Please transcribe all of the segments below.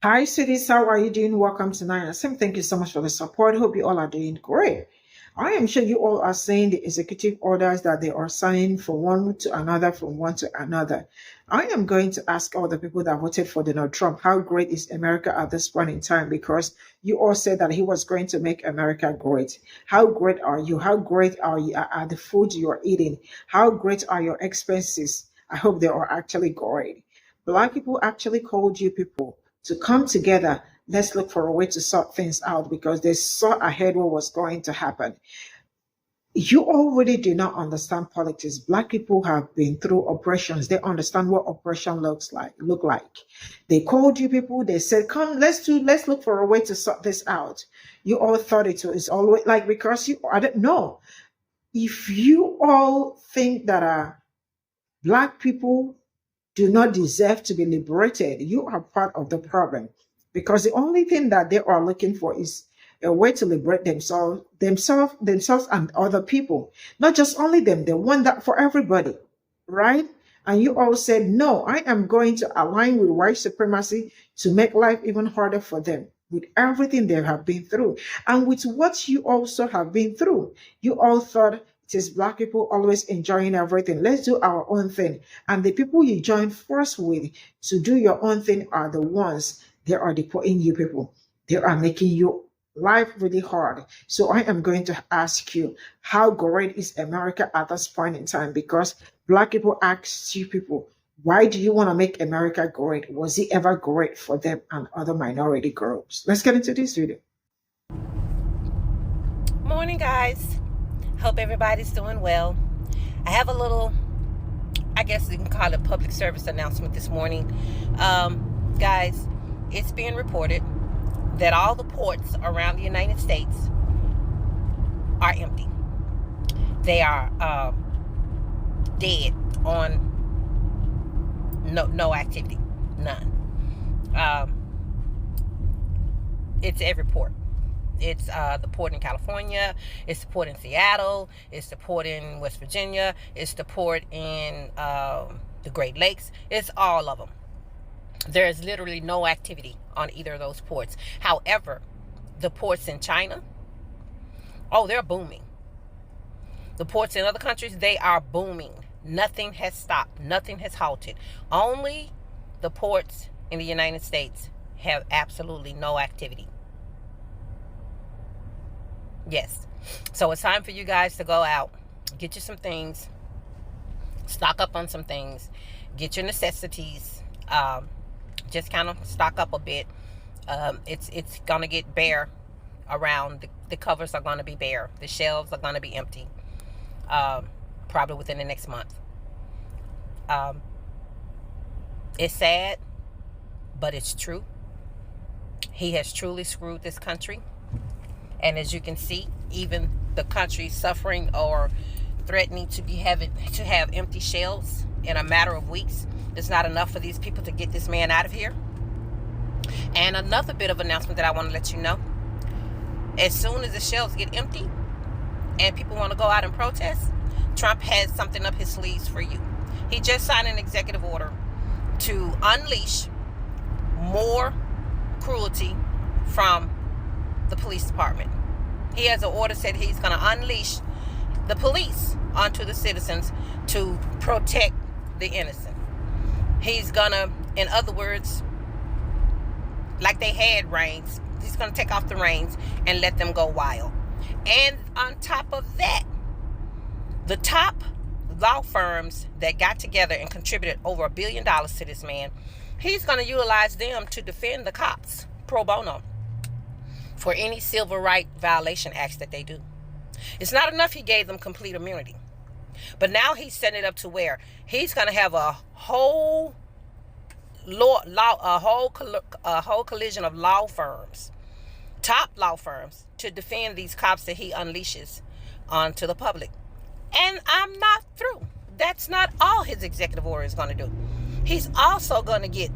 Hi, cities. How are you doing? Welcome to Nine SM. Thank you so much for the support. Hope you all are doing great. I am sure you all are seeing the executive orders that they are signing from one to another, from one to another. I am going to ask all the people that voted for Donald Trump, how great is America at this point in time? Because you all said that he was going to make America great. How great are you? How great are the food you're eating? How great are your expenses? I hope they are actually great. Black people actually called you people to come together. Let's look for a way to sort things out because they saw ahead what was going to happen. You already do not understand politics. Black people have been through oppressions. They understand what oppression look like. They called you people, they said, come, let's look for a way to sort this out. You all thought it was always like because you I don't know. If you all think that black people do not deserve to be liberated, you are part of the problem. Because the only thing that they are looking for is a way to liberate themselves and other people. Not just only them, they want that for everybody, right? And you all said, no, I am going to align with white supremacy to make life even harder for them with everything they have been through. And with what you also have been through, you all thought it is black people always enjoying everything. Let's do our own thing. And the people you join force with to do your own thing are the ones they are deporting you people. They are making you life really hard. So I am going to ask you, how great is America at this point in time? Because black people ask you people, why do you want to make America great? Was it ever great for them and other minority groups? Let's get into this video. Morning, guys. Hope everybody's doing well. I have a little, I guess you can call it public service announcement this morning. Guys, it's being reported that all the ports around the United States are empty. They are dead on no activity, none. It's every port. It's the port in California. It's the port in Seattle. It's the port in West Virginia. It's the port in the Great Lakes. It's all of them. There is literally no activity on either of those ports. However, the ports in China, oh, they're booming. The ports in other countries, they are booming. Nothing has stopped. Nothing has halted. Only the ports in the United States have absolutely no activity. Yes. So it's time for you guys to go out, get you some things, stock up on some things, get your necessities, just kind of stock up a bit. It's going to get bare around. The covers are going to be bare. The shelves are going to be empty, probably within the next month. It's sad, but it's true. He has truly screwed this country. And as you can see, even the country suffering or threatening to have empty shelves in a matter of weeks. It's not enough for these people to get this man out of here. And another bit of announcement that I want to let you know. As soon as the shelves get empty and people want to go out and protest, Trump has something up his sleeves for you. He just signed an executive order to unleash more cruelty from the police department. He has an order said he's going to unleash the police onto the citizens to protect the innocent. He's going to, in other words, like they had reins, he's going to take off the reins and let them go wild. And on top of that, the top law firms that got together and contributed over $1 billion to this man, he's going to utilize them to defend the cops pro bono for any civil right violation acts that they do. It's not enough he gave them complete immunity, but now he's setting it up to where he's going to have a whole collision of law firms, top law firms, to defend these cops that he unleashes onto the public. And I'm not through. That's not all his executive order is going to do. He's also going to get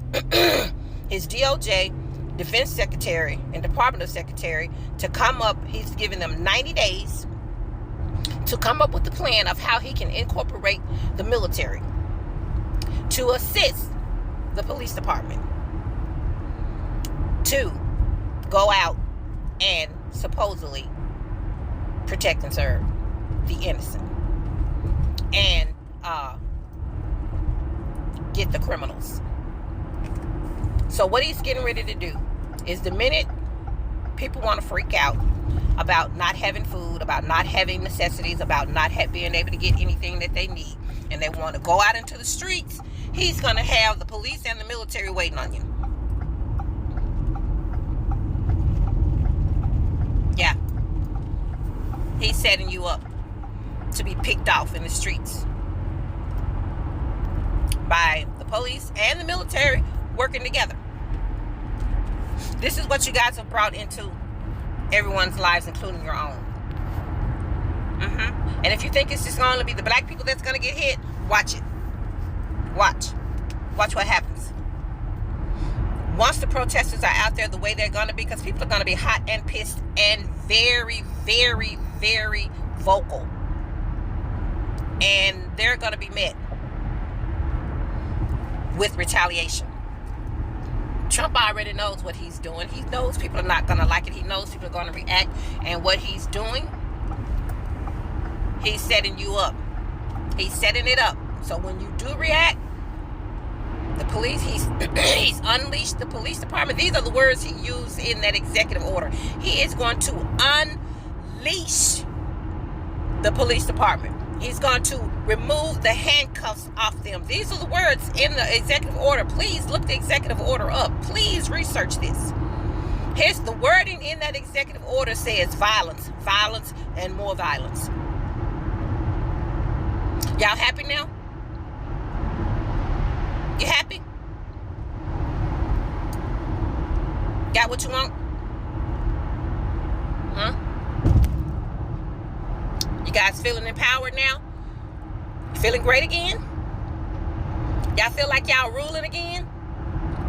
his DOJ, Defense Secretary, and Department of Secretary to come up. He's giving them 90 days to come up with the plan of how he can incorporate the military to assist the police department. to go out and supposedly protect and serve the innocent and get the criminals. So what he's getting ready to do is, the minute people want to freak out about not having food, about not having necessities, about not being able to get anything that they need, and they want to go out into the streets, he's going to have the police and the military waiting on you. Yeah. He's setting you up to be picked off in the streets by the police and the military working together. This is what you guys have brought into everyone's lives, including your own. And if you think it's just going to be the black people that's going to get hit, watch it. Watch what happens. Once the protesters are out there the way they're going to be, because people are going to be hot and pissed and very, very, very vocal. And they're going to be met with retaliation. Trump already knows what he's doing. He knows people are not going to like it. He knows people are going to react. And what he's doing, he's setting you up. He's setting it up. So when you do react, the police, he's unleashed the police department. These are the words he used in that executive order. He is going to unleash the police department. He's going to remove the handcuffs off them. These are the words in the executive order. Please look the executive order up. Please research this. Here's the wording in that executive order says violence, violence, and more violence. Y'all happy now? You happy? Got what you want? Huh? You guys feeling empowered now? Feeling great again? Y'all feel like y'all ruling again?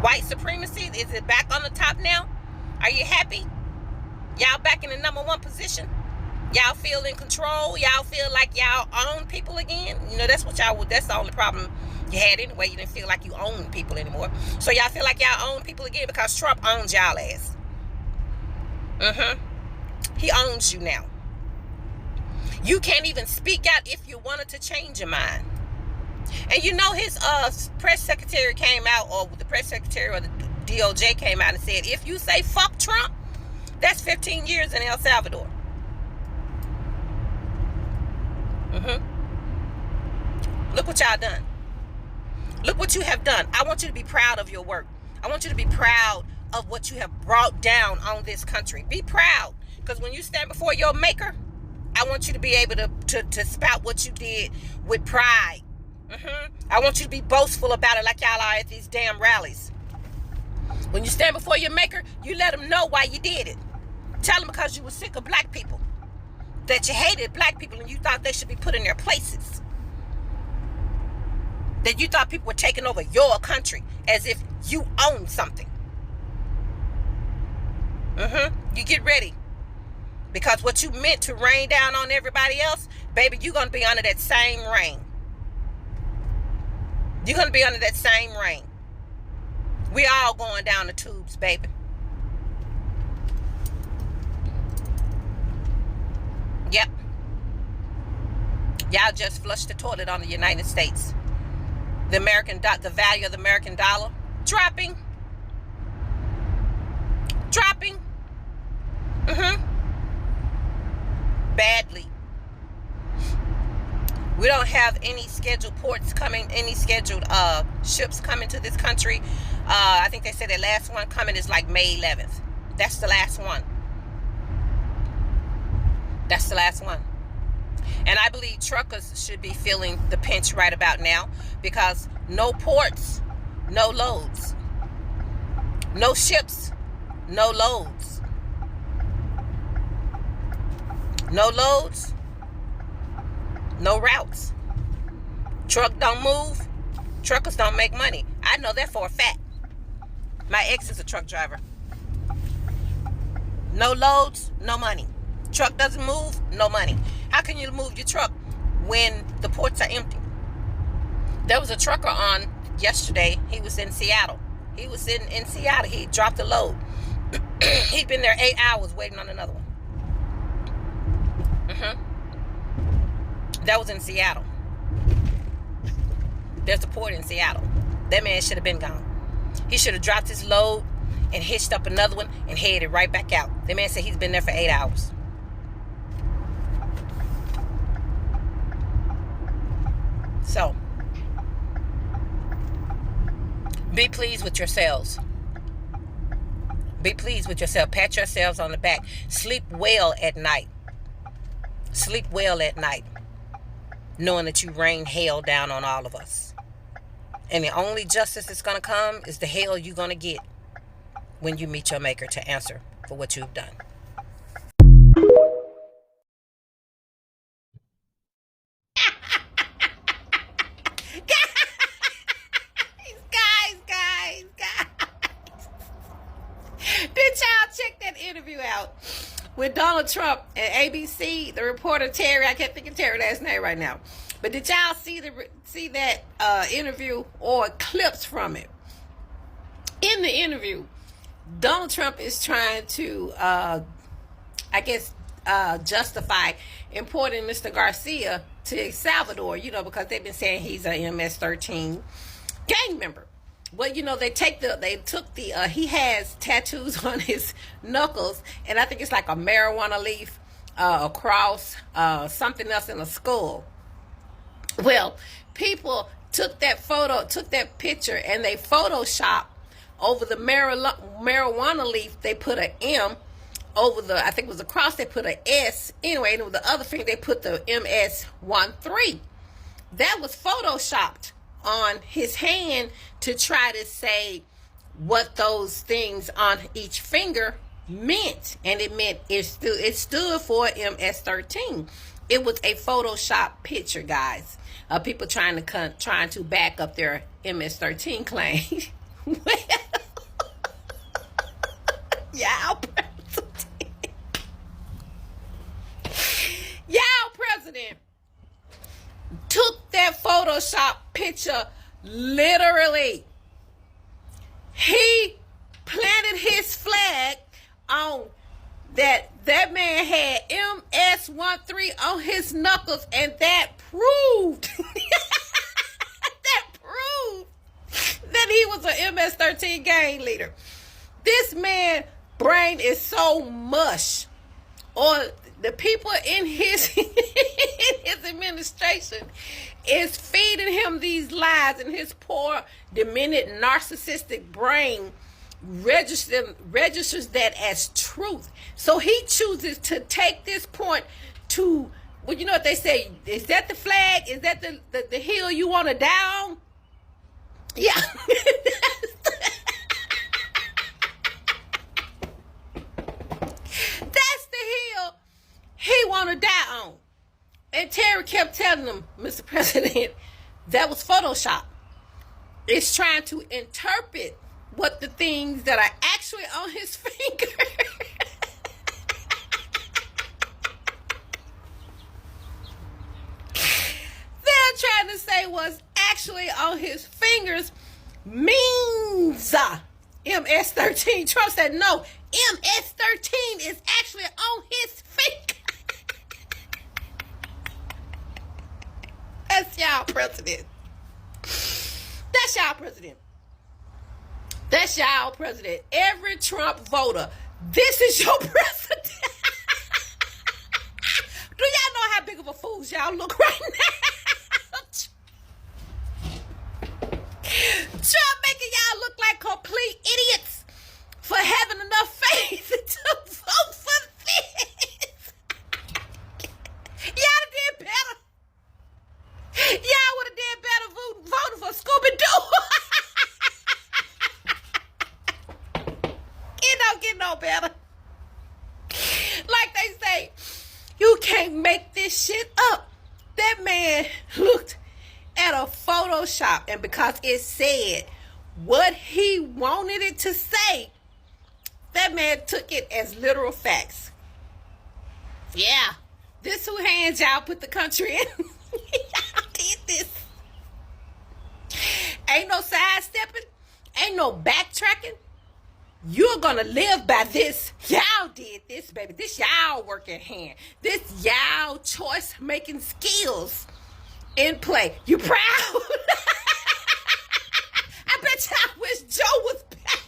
White supremacy, is it back on the top now? Are you happy? Y'all back in the #1 position? Y'all feel in control? Y'all feel like y'all own people again? You know, that's the only problem you had anyway. You didn't feel like you own people anymore. So y'all feel like y'all own people again because Trump owns y'all ass. He owns you now. You can't even speak out if you wanted to change your mind. And you know, his press secretary came out, or the press secretary or the DOJ came out and said, if you say fuck Trump, that's 15 years in El Salvador. Look what y'all done. Look what you have done. I want you to be proud of your work. I want you to be proud of what you have brought down on this country. Be proud. Because when you stand before your maker, I want you to be able to spout what you did with pride. I want you to be boastful about it like y'all are at these damn rallies. When you stand before your maker, you let them know why you did it. Tell them because you were sick of black people. That you hated black people and you thought they should be put in their places. That you thought people were taking over your country as if you own something. You get ready. Because what you meant to rain down on everybody else, baby, you're going to be under that same rain. You're going to be under that same rain. We all going down the tubes, baby. Yep. Y'all just flushed the toilet on the United States. The value of the American dollar dropping. Badly. We don't have any scheduled ports coming, any scheduled ships coming to this country. I think they said the last one coming is like May 11th. That's the last one. That's the last one. And I believe truckers should be feeling the pinch right about now, because no ports, no loads. No ships, no loads. No loads, no routes. Truck don't move, truckers don't make money. I know that for a fact. My ex is a truck driver. No loads, no money. Truck doesn't move, no money. How can you move your truck when the ports are empty? There was a trucker on yesterday. He was in Seattle. He dropped a load. He'd been there 8 hours waiting on another one. That was in Seattle. There's a port in Seattle. That man should have been gone. He should have dropped his load and hitched up another one and headed right back out. The man said he's been there for 8 hours. So, be pleased with yourselves. Be pleased with yourself. Pat yourselves on the back. Sleep well at night. Sleep well at night, knowing that you rain hell down on all of us. And the only justice that's going to come is the hell you're going to get when you meet your maker to answer for what you've done. Guys. Did y'all check that interview out with Donald Trump and ABC, the reporter Terry? I can't think of Terry's last name right now. But did y'all see that interview or clips from it? In the interview, Donald Trump is trying to, justify importing Mr. Garcia to El Salvador, because they've been saying he's an MS-13 gang member. Well, he has tattoos on his knuckles, and I think it's like a marijuana leaf, a cross, something else in a skull. Well, people took that picture, and they photoshopped over the marijuana leaf. They put an M over I think it was a cross, they put an S. Anyway, and with the other finger, they put the MS-13. That was photoshopped on his hand to try to say what those things on each finger meant, and it stood for MS-13. It was a Photoshop picture, guys. People trying to back up their MS-13 claim. Well, y'all president took that Photoshop picture literally. He planted his flag on that man had MS-13 on his knuckles, and that proved that he was an MS-13 gang leader. This man's brain is so mush, or the people in his administration is feeding him these lies, and his poor, demented, narcissistic brain registers that as truth. So he chooses to take this point to, well, you know what they say, is that the flag? Is that the hill you want to die on? Yeah. That's the hill he want to die on. And Terry kept telling him, Mr. President, that was Photoshop. It's trying to interpret what the things that are actually on his finger. They're trying to say what's actually on his fingers means MS-13. Trump said, no, MS-13 is actually on his finger. That's y'all president. That's y'all president. That's y'all president. Every Trump voter, this is your president. Do y'all know how big of a fools y'all look right now? Trump making y'all look like complete idiots for having enough faith to vote for this. Y'all did better. Y'all would have did better voting for Scooby-Doo. It don't get no better. Like they say, you can't make this shit up. That man looked at a Photoshop, and because it said what he wanted it to say, that man took it as literal facts. Yeah, this who hands y'all put the country in. Y'all did this. Ain't no sidestepping. Ain't no backtracking. You're gonna live by this. Y'all did this, baby. This y'all working hand. This y'all choice making skills in play. You proud? I bet y'all wish Joe was back.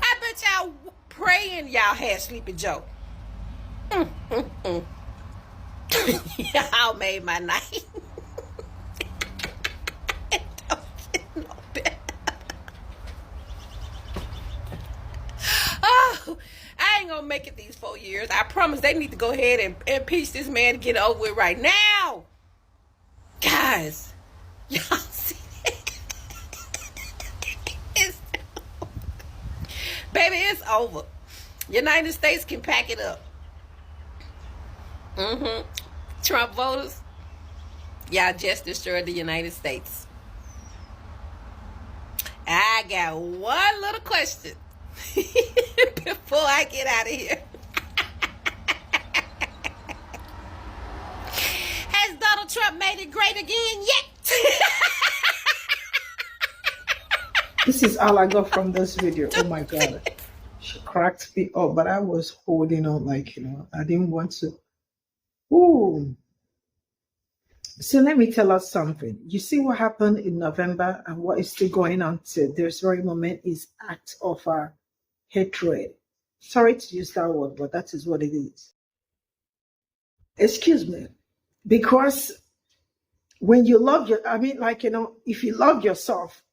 I bet y'all praying y'all had Sleepy Joe. Y'all made my night. Oh, I ain't gonna make it these 4 years. I promise they need to go ahead and impeach this man to get over with right now. Guys, y'all see it? Baby, it's over. United States can pack it up. Trump voters, y'all just destroyed the United States. I got one little question before I get out of here. Has Donald Trump made it great again yet? This is all I got from this video. Oh my God. She cracked me up, but I was holding on like, I didn't want to. Ooh. So let me tell us something. You see what happened in November and what is still going on to this very moment is act of hatred. Sorry to use that word, but that is what it is. Excuse me. Because when you love if you love yourself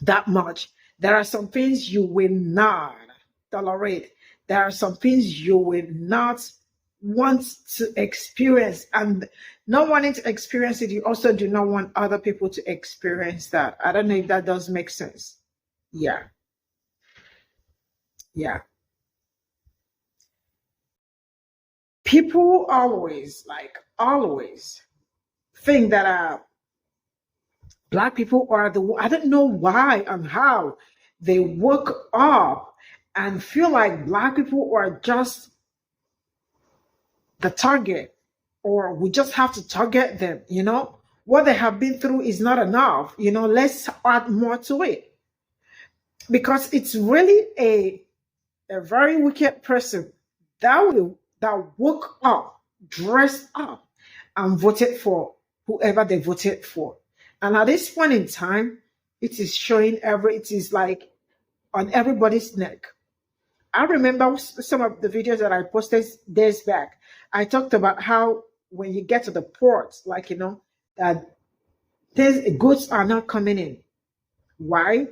that much, there are some things you will not tolerate. There are some things you will not want to experience, and not wanting to experience it, you also do not want other people to experience that. I don't know if that does make sense. Yeah. People always think that Black people are I don't know why and how they woke up and feel like Black people are just the target, or we just have to target them. What they have been through is not enough. Let's add more to it, because it's really a very wicked person that woke up, dressed up, and voted for whoever they voted for. And at this point in time, it is showing it is like on everybody's neck. I remember some of the videos that I posted days back. I talked about how when you get to the port, that goods are not coming in. Why?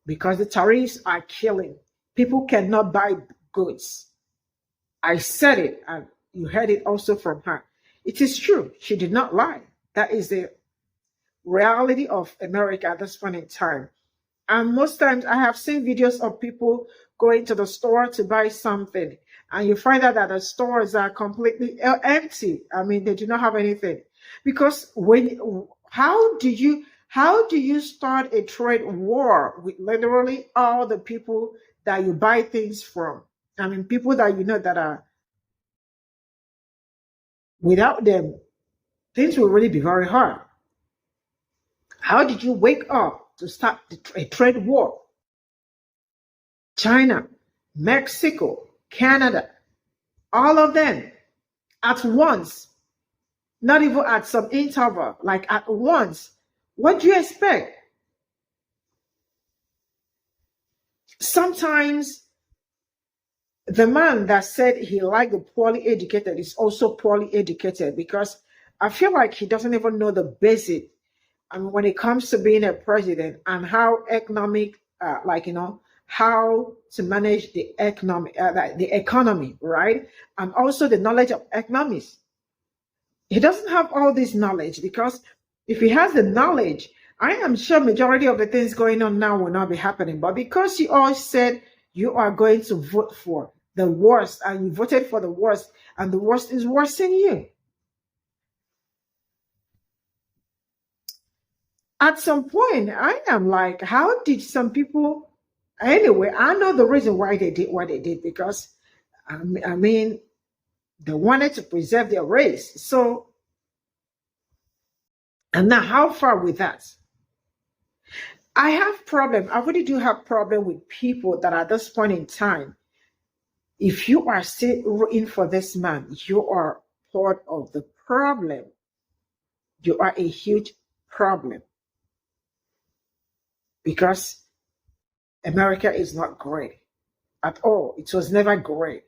Because the tariffs are killing. People cannot buy goods. I said it, and you heard it also from her. It is true. She did not lie. That is the reality of America at this point in time. And most times I have seen videos of people going to the store to buy something, and you find out that the stores are completely empty. I mean, they do not have anything. Because how do you start a trade war with literally all the people that you buy things from? I mean, people that that are, without them, things will really be very hard. How did you wake up to start a trade war? China, Mexico, Canada, all of them at once, not even at some interval, like at once. What do you expect? Sometimes the man that said he liked the poorly educated is also poorly educated, because I feel like he doesn't even know the basic. I mean, when it comes to being a president and how economic, how to manage the economy, right? And also the knowledge of economics. He doesn't have all this knowledge, because if he has the knowledge, I am sure majority of the things going on now will not be happening. But because you all said you are going to vote for the worst, and you voted for the worst, and the worst is worse than you. At some point, I am like, how did some people, anyway, I know the reason why they did what they did, because, I mean, they wanted to preserve their race. So, and now how far with that? I have problem. I really do have problem with people that at this point in time, if you are still in for this man, you are part of the problem. You are a huge problem because America is not great at all. It was never great.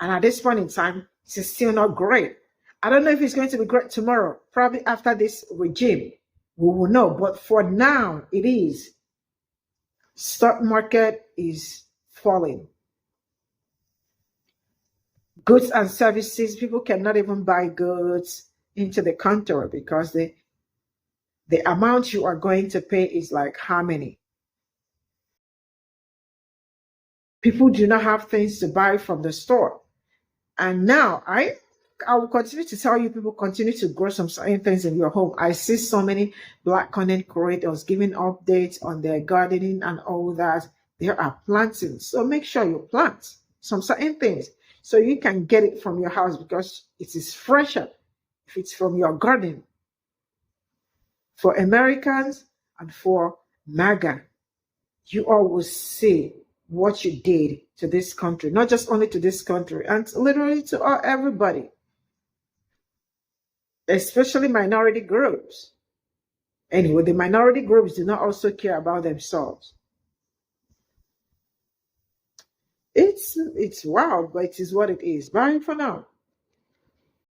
And at this point in time, it's still not great. I don't know if it's going to be great tomorrow. Probably after this regime, we will know. But for now, it is. Stock market is falling. Goods and services, people cannot even buy goods into the country because the amount you are going to pay is like how many? People do not have things to buy from the store. And now I will continue to tell you, people continue to grow some certain things in your home. I see so many Black content creators giving updates on their gardening and all that. They are planting. So make sure you plant some certain things so you can get it from your house because it is fresher if it's from your garden. For Americans and for MAGA, you always see what you did to this country, not just only to this country, and literally to everybody, especially minority groups. Anyway, the minority groups do not also care about themselves. It's wild, but it is what it is. Bye for now.